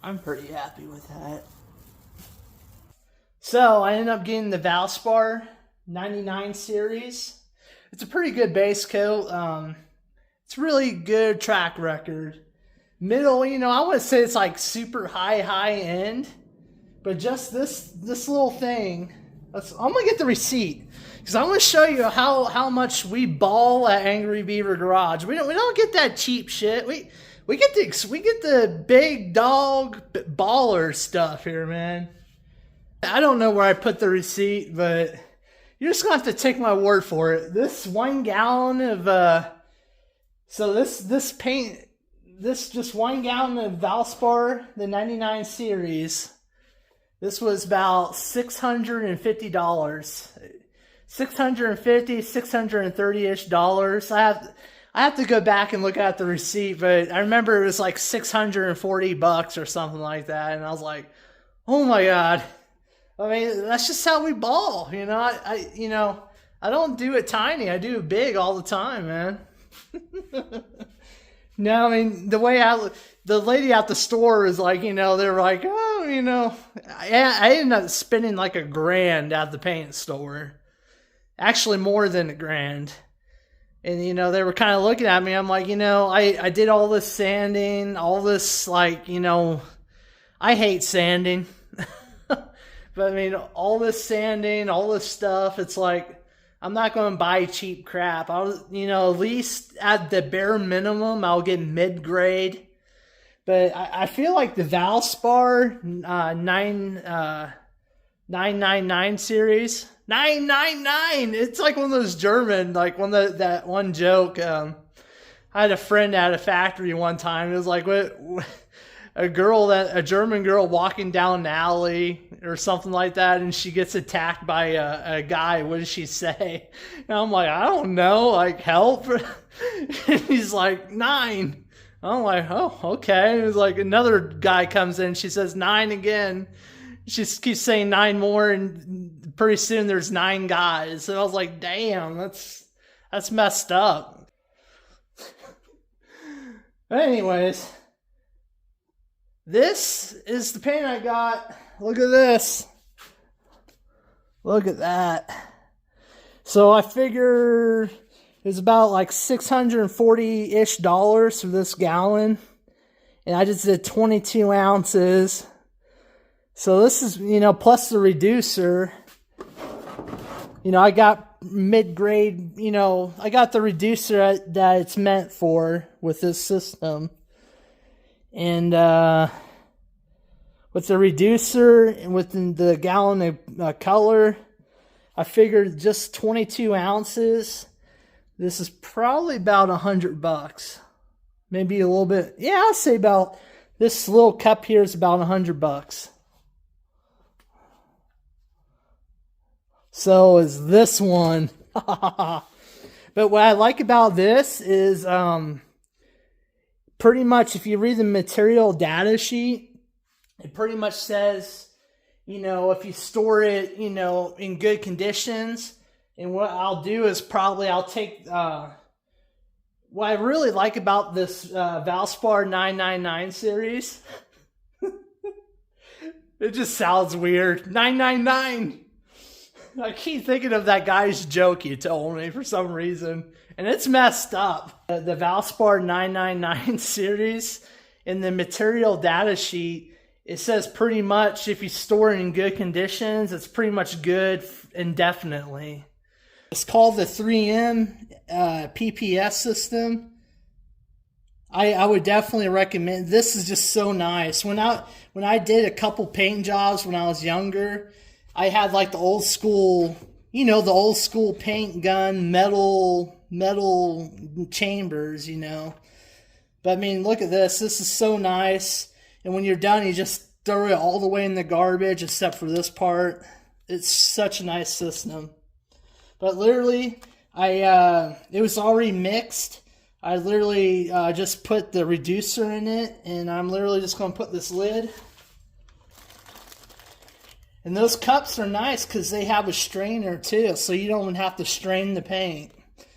I'm pretty happy with that. So I ended up getting the Valspar 99 series. It's a pretty good base coat. It's really good track record. Middle, you know, I wouldn't say it's like super high end, but just this little thing. I'm gonna get the receipt because I want to show you how much we ball at Angry Beaver Garage. We don't get that cheap shit. We get the big dog baller stuff here, man. I don't know where I put the receipt, but you're just gonna have to take my word for it. This 1 gallon of so this paint, this just 1 gallon of Valspar, the 99 series. This was about $650. $630-ish dollars. I have to go back and look at the receipt, but I remember it was like $640 or something like that, and I was like, oh my god. I mean, that's just how we ball, you know. I don't do it tiny. I do it big all the time, man. No, I mean, the lady at the store is like, you know, they're like, oh, you know, I ended up spending like $1,000 at the paint store. Actually, more than $1,000. And, you know, they were kind of looking at me. I'm like, you know, I did all this sanding, all this, like, you know, I hate sanding. But, I mean, all this sanding, all this stuff, it's like, I'm not going to buy cheap crap. You know, at least at the bare minimum, I'll get mid-grade. But I feel like the Valspar 999 series, 999. It's like one of those German, like that one joke. I had a friend at a factory one time. It was like what a German girl walking down an alley or something like that, and she gets attacked by a guy. What does she say? And I'm like, I don't know, like, help. And he's like, 9. I'm like, oh, okay. It was like another guy comes in, she says 9 again. She keeps saying 9 more, and pretty soon there's 9 guys. And I was like, damn, that's messed up. But anyways, this is the paint I got. Look at this. Look at that. So I figure it's about like $640-ish for this gallon. And I just did 22 ounces. So this is, you know, plus the reducer. You know, I got mid-grade, you know, I got the reducer that it's meant for with this system. And with the reducer and with the gallon of color, I figured just 22 ounces. This is probably about $100. Maybe a little bit. Yeah, I'll say about this little cup here is about $100. So is this one. But what I like about this is pretty much if you read the material data sheet, it pretty much says, you know, if you store it, you know, in good conditions. And what I'll do is probably I'll take, what I really like about this Valspar 999 series, it just sounds weird. 999. I keep thinking of that guy's joke you told me for some reason. And it's messed up. The Valspar 999 series, in the material data sheet, it says pretty much if you store it in good conditions, it's pretty much good indefinitely. It's called the 3M PPS system. I would definitely recommend. This is just so nice. When I did a couple paint jobs when I was younger, I had like the old school, you know, the old school paint gun metal chambers, you know. But I mean, look at this. This is so nice. And when you're done, you just throw it all the way in the garbage except for this part. It's such a nice system. But literally, it was already mixed. I literally just put the reducer in it, and I'm literally just going to put this lid. And those cups are nice because they have a strainer too, so you don't even have to strain the paint.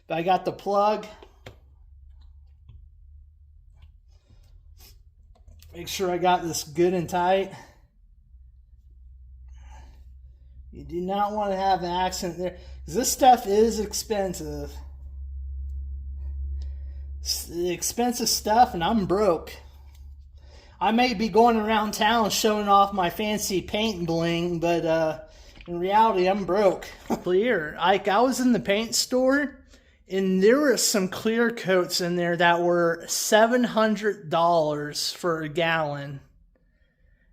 But I got the plug. Make sure I got this good and tight. You do not want to have an accident there, because this stuff is expensive. It's expensive stuff, and I'm broke. I may be going around town showing off my fancy paint bling, but in reality, I'm broke. Clear. Like, I was in the paint store, and there were some clear coats in there that were $700 for a gallon.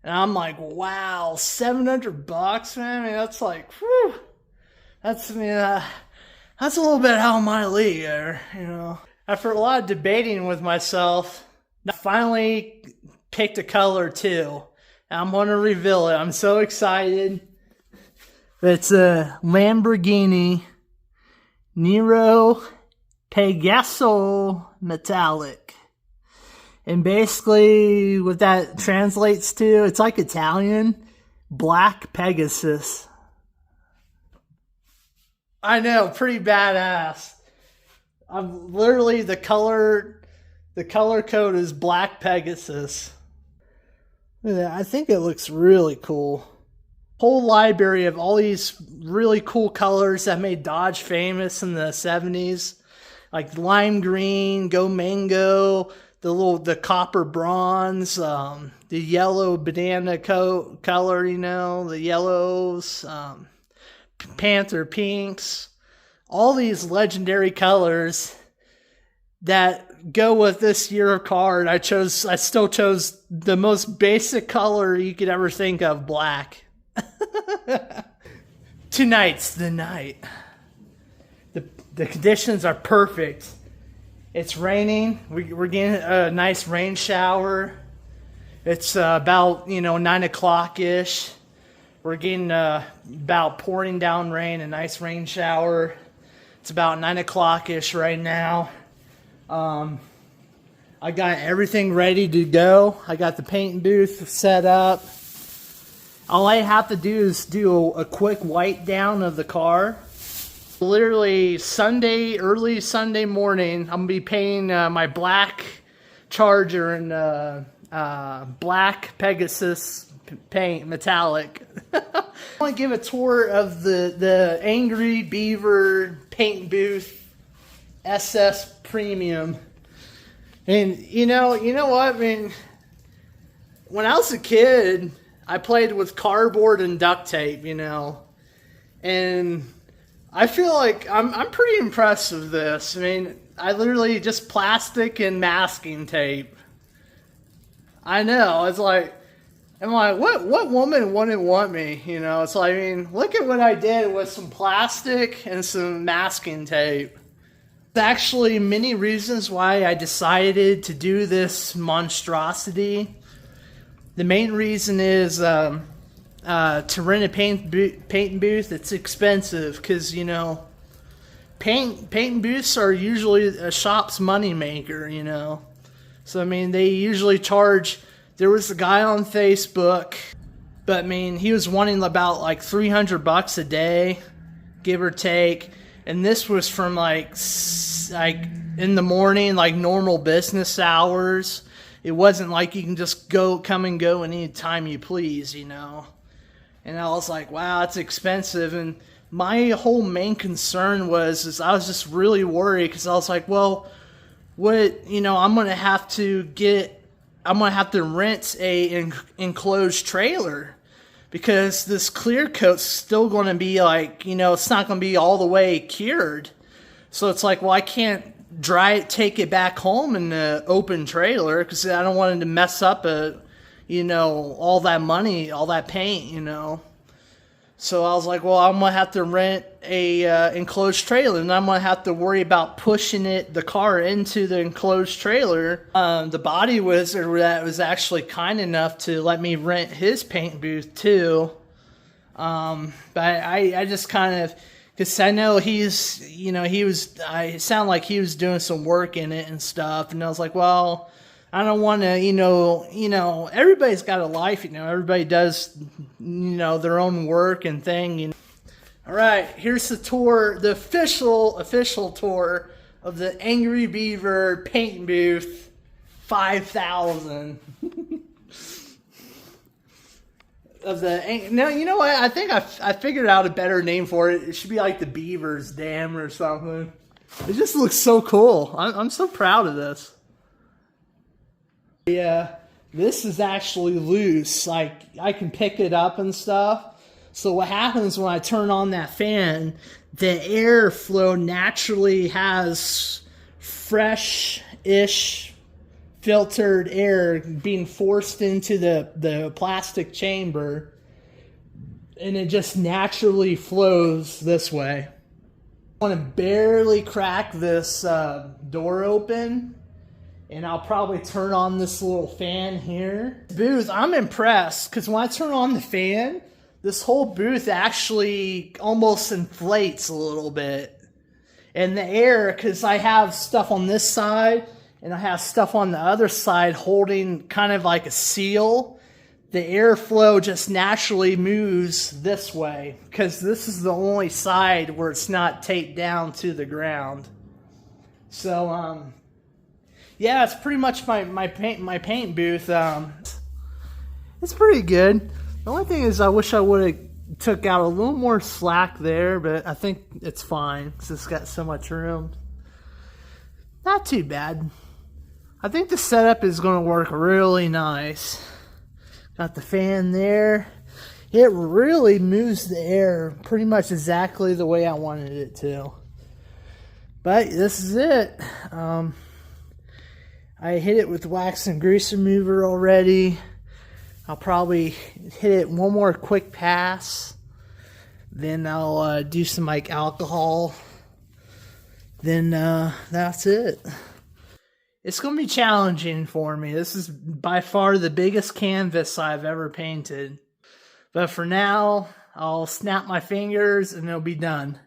And I'm like, wow, $700, man. I mean, that's like, whew. That's, I mean, that's a little bit out of my league there, you know. After a lot of debating with myself, I finally picked a color too. I'm going to reveal it. I'm so excited. It's a Lamborghini Nero Pegaso Metallic. And basically what that translates to, it's like Italian, Black Pegasus. I know, pretty badass. I'm literally, the color code is Black Pegasus. Look at that. I think it looks really cool. Whole library of all these really cool colors that made Dodge famous in the 70s. Like lime green, go mango, the copper bronze, the yellow banana color, you know, the yellows, panther pinks, all these legendary colors that go with this year of car. And I still chose the most basic color you could ever think of, black. Tonight's the night. The conditions are perfect. It's raining. We're getting a nice rain shower. It's about 9 o'clock ish. We're getting about pouring down rain, a nice rain shower. It's about 9 o'clock ish right now. I got everything ready to go. I got the paint booth set up. All I have to do is do a quick wipe down of the car. Literally early Sunday morning, I'm going to be painting my black Charger in black Pegasus paint, metallic. I want to give a tour of the Angry Beaver paint booth SS Premium. And you know what? I mean, when I was a kid, I played with cardboard and duct tape, and I feel like I'm pretty impressed with this. I mean, I literally just plastic and masking tape. I know, it's like, I'm like, what woman wouldn't want me? It's like, I mean, look at what I did with some plastic and some masking tape. There's actually many reasons why I decided to do this monstrosity. The main reason is to rent a paint booth. It's expensive because paint booths are usually a shop's moneymaker. So I mean, they usually charge. There was a guy on Facebook, but I mean, he was wanting about like $300 a day, give or take. And this was from like in the morning, like normal business hours. It wasn't like you can just come and go any time you please, And I was like, wow, it's expensive. And my whole main concern was I was just really worried because I was like, well, I'm going to have to rent a enclosed trailer because this clear coat's still going to be like, it's not going to be all the way cured. So it's like, well, I can't take it back home in the open trailer because I don't want it to mess up all that money, all that paint, So I was like, well, I'm going to have to rent a enclosed trailer, and I'm going to have to worry about pushing the car into the enclosed trailer. The body wizard that was actually kind enough to let me rent his paint booth too. But I just kind of, because I know it sounded like he was doing some work in it and stuff, and I was like, well, I don't want to, everybody's got a life, everybody does, their own work and thing. All right, here's the tour, the official tour of the Angry Beaver paint booth 5000. No, you know what? I think I figured out a better name for it. It should be like the Beaver's Dam or something. It just looks so cool. I'm so proud of this. Yeah, this is actually loose. Like, I can pick it up and stuff. So what happens when I turn on that fan, the airflow naturally has fresh-ish filtered air being forced into the plastic chamber, and it just naturally flows this way. I want to barely crack this door open, and I'll probably turn on this little fan here. Booth, I'm impressed, because when I turn on the fan, this whole booth actually almost inflates a little bit. And the air, because I have stuff on this side, and I have stuff on the other side holding kind of like a seal, the airflow just naturally moves this way, because this is the only side where it's not taped down to the ground. So, yeah, it's pretty much my paint booth. It's pretty good. The only thing is I wish I would have took out a little more slack there, but I think it's fine because it's got so much room. Not too bad. I think the setup is going to work really nice. Got the fan there. It really moves the air pretty much exactly the way I wanted it to. But this is it. I hit it with wax and grease remover already. I'll probably hit it one more quick pass. Then I'll do some like alcohol. Then that's it. It's going to be challenging for me. This is by far the biggest canvas I've ever painted. But for now, I'll snap my fingers and it'll be done.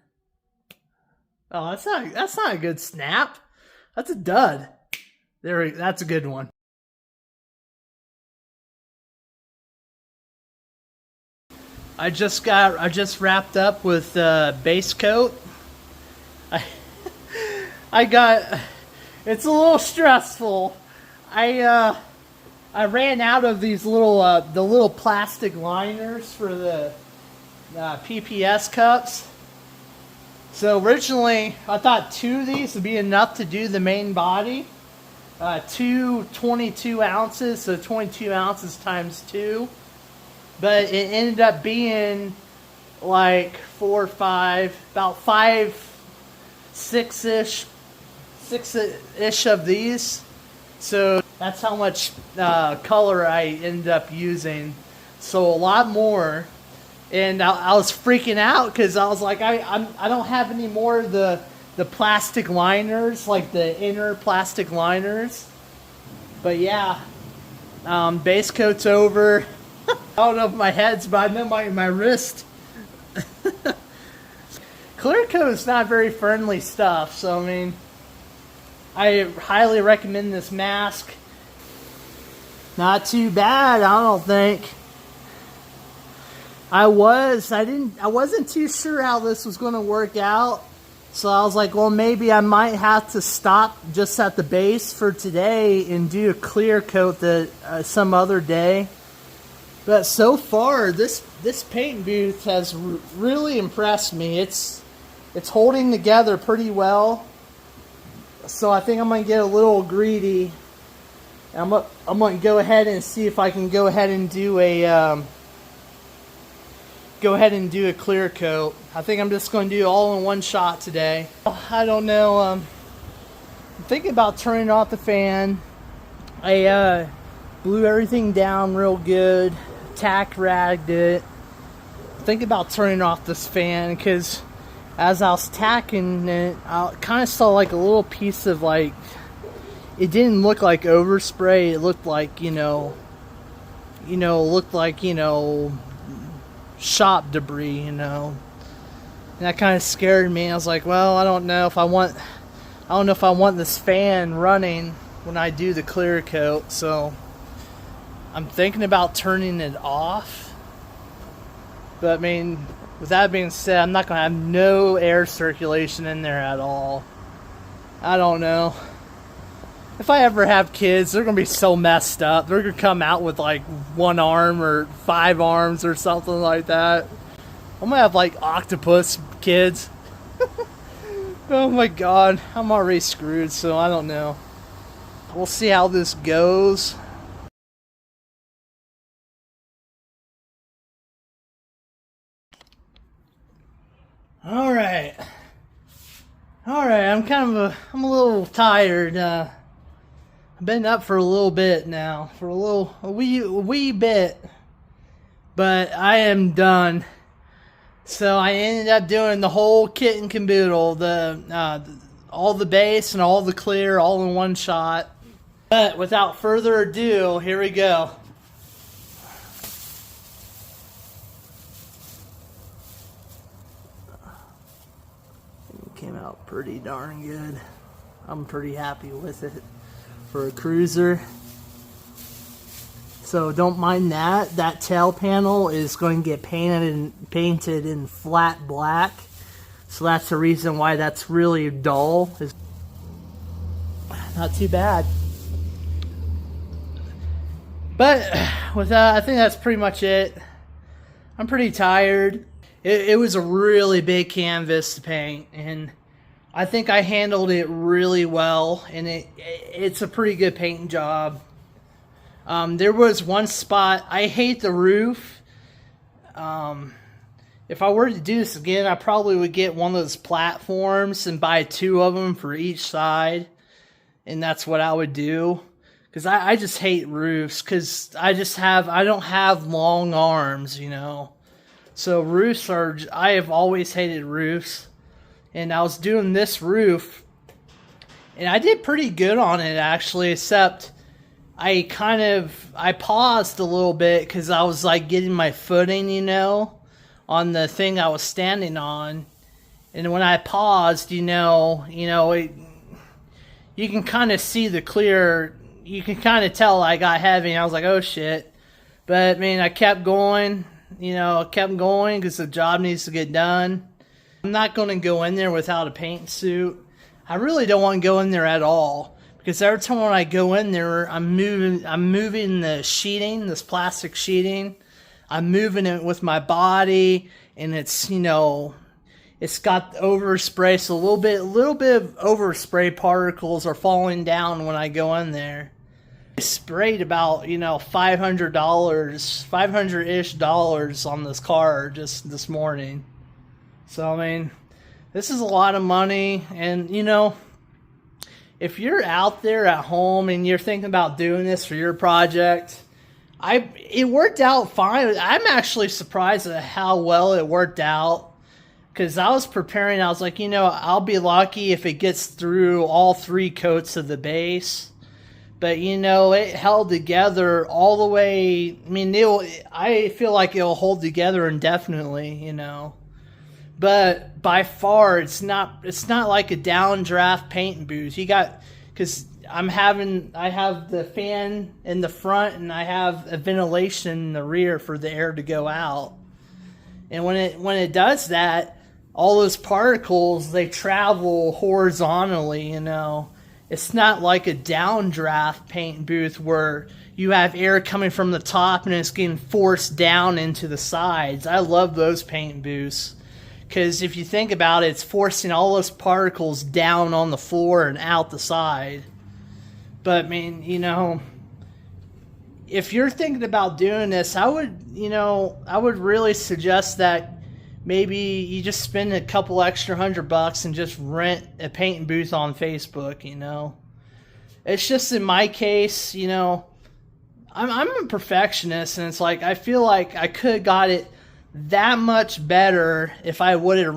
Oh, that's not a good snap. That's a dud. That's a good one. I just wrapped up with base coat. It's a little stressful. I ran out of these little plastic liners for the PPS cups. So originally I thought 2 of these would be enough to do the main body. 2 22 ounces, so 22 ounces times 2. But it ended up being like 4 or 5, about 5, 6-ish of these. So that's how much color I ended up using. So a lot more. And I was freaking out because I was like, I don't have any more of the plastic liners, like the inner plastic liners. But yeah, base coat's over. I don't know if my head's, but I know my wrist. Clear coat is not very friendly stuff, so I mean, I highly recommend this mask. Not too bad, I don't think. I wasn't too sure how this was going to work out. So I was like, well, maybe I might have to stop just at the base for today and do a clear coat some other day. But so far, this paint booth has really impressed me. It's holding together pretty well. So I think I'm going to get a little greedy. I'm going to go ahead and see if I can go ahead and do a clear coat. I think I'm just going to do it all in one shot today. I don't know. I'm thinking about turning off the fan. I blew everything down real good. Tack ragged it. Thinking about turning off this fan because as I was tacking it, I kind of saw like a little piece of like, it didn't look like overspray. It looked like, shop debris, And that kind of scared me. I was like, well, I don't know if I want this fan running when I do the clear coat. So I'm thinking about turning it off. But I mean, with that being said, I'm not going to have no air circulation in there at all. I don't know. If I ever have kids, they're gonna be so messed up. They're gonna come out with like 1 arm or 5 arms or something like that. I'm gonna have like octopus kids. Oh my god, I'm already screwed, so I don't know. We'll see how this goes. Alright, I'm a little tired. I've been up for a little bit now, for a wee bit, but I am done. So I ended up doing the whole kit and caboodle, all the base and all the clear, all in one shot. But without further ado, here we go. It came out pretty darn good. I'm pretty happy with it for a cruiser. So don't mind that. That tail panel is going to get painted in flat black. So that's the reason why that's really dull. It's not too bad. But with that, I think that's pretty much it. I'm pretty tired. It was a really big canvas to paint, and I think I handled it really well, and it's a pretty good painting job. There was one spot, I hate the roof. If I were to do this again, I probably would get one of those platforms and buy 2 of them for each side. And that's what I would do. Because I just hate roofs. Because I don't have long arms, you know. So roofs I have always hated roofs. And I was doing this roof, and I did pretty good on it actually, except I paused a little bit because I was like getting my footing, you know, on the thing I was standing on. And when I paused, you can kind of see the clear, you can kind of tell I got heavy, and I was like, oh shit. But I mean, I kept going, because the job needs to get done. I'm not going to go in there without a paint suit. I really don't want to go in there at all. Because every time when I go in there, I'm moving the sheeting, this plastic sheeting. I'm moving it with my body, and it's, it's got overspray, so a little bit of overspray particles are falling down when I go in there. I sprayed about, $500-ish on this car just this morning. So, I mean, this is a lot of money, and, if you're out there at home and you're thinking about doing this for your project, it worked out fine. I'm actually surprised at how well it worked out, because I was preparing. I was like, I'll be lucky if it gets through all 3 coats of the base. But, it held together all the way. I mean, I feel like it'll hold together indefinitely, But by far, it's not like a downdraft paint booth. Because I have the fan in the front, and I have a ventilation in the rear for the air to go out. And when it does that, all those particles, they travel horizontally, It's not like a downdraft paint booth where you have air coming from the top and it's getting forced down into the sides. I love those paint booths. Because if you think about it, it's forcing all those particles down on the floor and out the side. But, I mean, if you're thinking about doing this, I would really suggest that maybe you just spend a couple extra $100 and just rent a paint booth on Facebook, It's just in my case, I'm a perfectionist, and it's like I feel like I could have got it that much better if I would have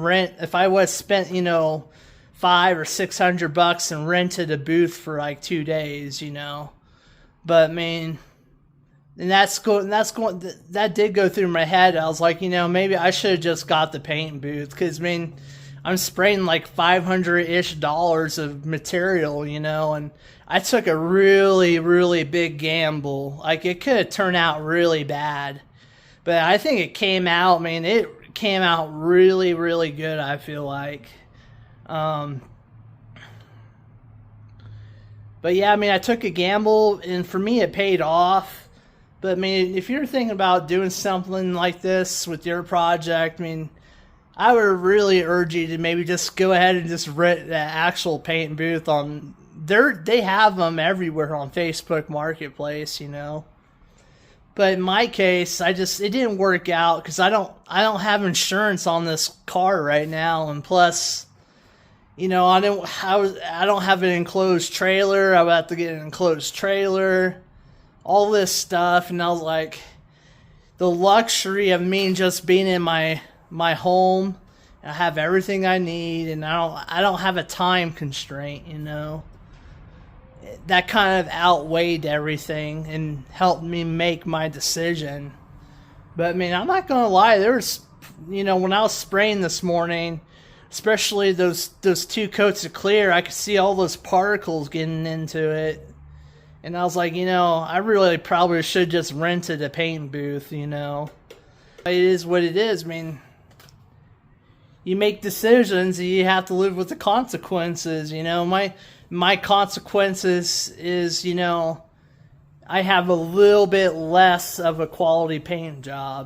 spent, $500 or $600 and rented a booth for like 2 days, But I mean, and that did go through my head. I was like, maybe I should have just got the paint booth, because I mean, I'm spraying like $500-ish of material, and I took a really, really big gamble. Like, it could have turned out really bad. But I think it came out, it came out really, really good, I feel like. But But yeah, I mean, I took a gamble, and for me, it paid off. But I mean, if you're thinking about doing something like this with your project, I mean, I would really urge you to maybe just go ahead and just rent the actual paint booth on. They have them everywhere on Facebook Marketplace, you know. But in my case, it didn't work out because I don't have insurance on this car right now, and plus, you know, I don't have an enclosed trailer. I would have to get an enclosed trailer, all this stuff, and I was like, the luxury of me just being in my home, I have everything I need, and I don't have a time constraint, you know. That kind of outweighed everything and helped me make my decision. But I mean, I'm not gonna lie, there was, you know, when I was spraying this morning, especially those 2 coats of clear, I could see all those particles getting into it. And I was like, you know, I really probably should just rented a paint booth, you know. It is what it is. I mean, you make decisions and you have to live with the consequences, you know. My consequences is, you know, I have a little bit less of a quality paint job.